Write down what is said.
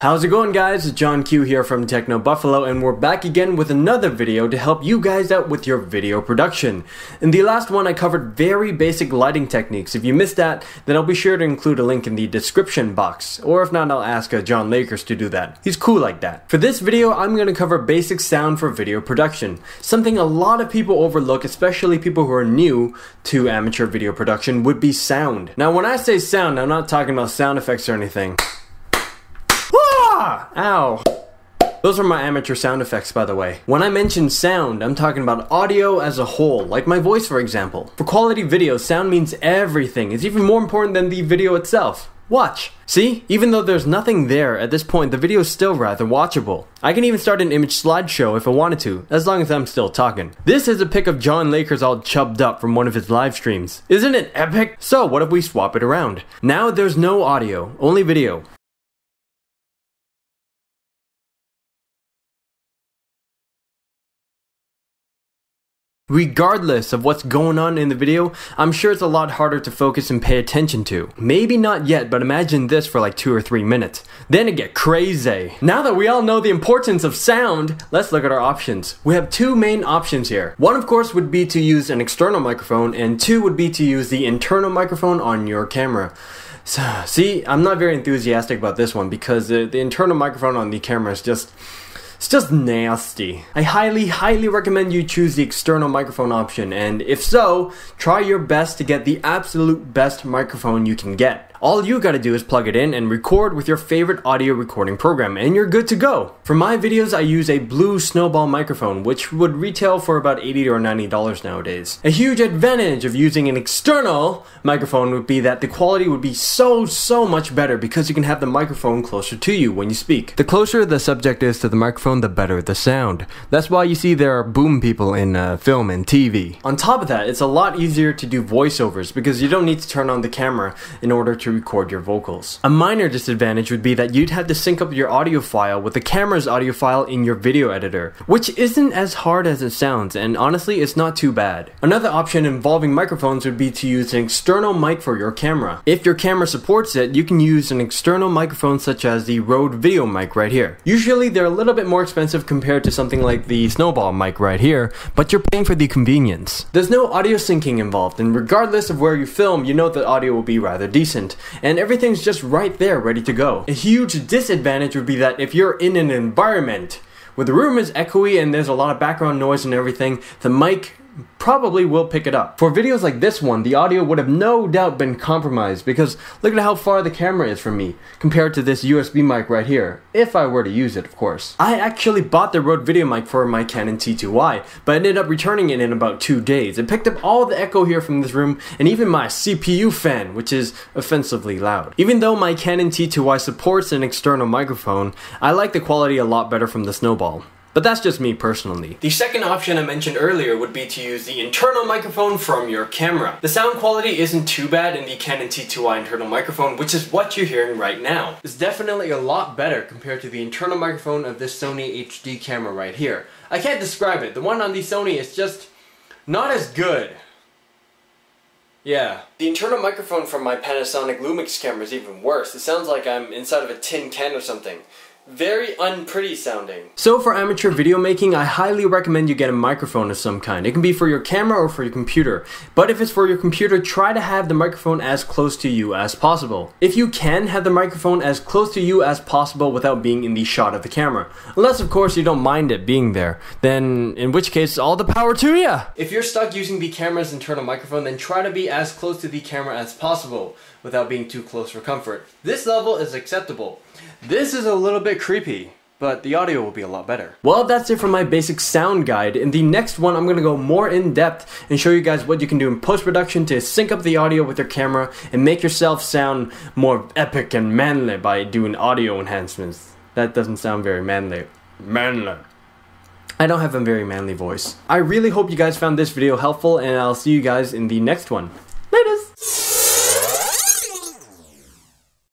How's it going, guys? It's John Q here from TechnoBuffalo, and we're back again with another video to help you guys out with your video production. In the last one I covered very basic lighting techniques. If you missed that, then I'll be sure to include a link in the description box, or if not, I'll ask John Lakers to do that. He's cool like that. For this video, I'm going to cover basic sound for video production, something a lot of people overlook, especially people who are new to amateur video production, would be sound. Now when I say sound, I'm not talking about sound effects or anything. Ow. Those are my amateur sound effects, by the way. When I mention sound, I'm talking about audio as a whole, like my voice, for example. For quality video, sound means everything. It's even more important than the video itself. Watch. See? Even though there's nothing there at this point, the video is still rather watchable. I can even start an image slideshow if I wanted to, as long as I'm still talking. This is a pic of John Lakers all chubbed up from one of his live streams. Isn't it epic? So what if we swap it around? Now there's no audio, only video. Regardless of what's going on in the video, I'm sure it's a lot harder to focus and pay attention to. Maybe not yet, but imagine this for like 2 or 3 minutes. Then it get crazy. Now that we all know the importance of sound, let's look at our options. We have 2 main options here. One, of course, would be to use an external microphone, and 2 would be to use the internal microphone on your camera. So, see, I'm not very enthusiastic about this one because the internal microphone on the camera is just nasty. I highly recommend you choose the external microphone option, and if so, try your best to get the absolute best microphone you can get. All you gotta do is plug it in and record with your favorite audio recording program, and you're good to go. For my videos, I use a blue snowball microphone, which would retail for about $80 or $90 nowadays. A huge advantage of using an external microphone would be that the quality would be so much better because you can have the microphone closer to you when you speak. The closer the subject is to the microphone, the better the sound. That's why you see there are boom people in film and TV. On top of that, it's a lot easier to do voiceovers because you don't need to turn on the camera in order to record your vocals. A minor disadvantage would be that you'd have to sync up your audio file with the camera's audio file in your video editor, which isn't as hard as it sounds, and honestly, it's not too bad. Another option involving microphones would be to use an external mic for your camera. If your camera supports it, you can use an external microphone such as the Rode video mic right here. Usually they're a little bit more expensive compared to something like the snowball mic right here, but you're paying for the convenience. There's no audio syncing involved, and regardless of where you film, you know the audio will be rather decent, and everything's just right there ready to go. A huge disadvantage would be that if you're in an environment where the room is echoey and there's a lot of background noise and everything, the mic probably will pick it up. For videos like this one, the audio would have no doubt been compromised because look at how far the camera is from me compared to this USB mic right here, if I were to use it, of course. I actually bought the Rode video mic for my Canon T2i, but ended up returning it in about 2 days. It picked up all the echo here from this room and even my CPU fan, which is offensively loud. Even though my Canon T2i supports an external microphone, I like the quality a lot better from the snowball. But that's just me personally. The second option I mentioned earlier would be to use the internal microphone from your camera. The sound quality isn't too bad in the Canon T2i internal microphone, which is what you're hearing right now. It's definitely a lot better compared to the internal microphone of this Sony HD camera right here. I can't describe it. The one on the Sony is just not as good. Yeah. The internal microphone from my Panasonic Lumix camera is even worse. It sounds like I'm inside of a tin can or something. Very unpretty sounding. So for amateur video making, I highly recommend you get a microphone of some kind. It can be for your camera or for your computer. But if it's for your computer, try to have the microphone as close to you as possible. If you can have the microphone as close to you as possible without being in the shot of the camera. Unless of course you don't mind it being there. Then in which case, all the power to ya! If you're stuck using the camera's internal microphone, then try to be as close to the camera as possible without being too close for comfort. This level is acceptable. This is a little bit creepy, but the audio will be a lot better. Well, that's it for my basic sound guide. In the next one, I'm going to go more in depth and show you guys what you can do in post-production to sync up the audio with your camera and make yourself sound more epic and manly by doing audio enhancements. That doesn't sound very manly. I don't have a very manly voice. I really hope you guys found this video helpful, and I'll see you guys in the next one.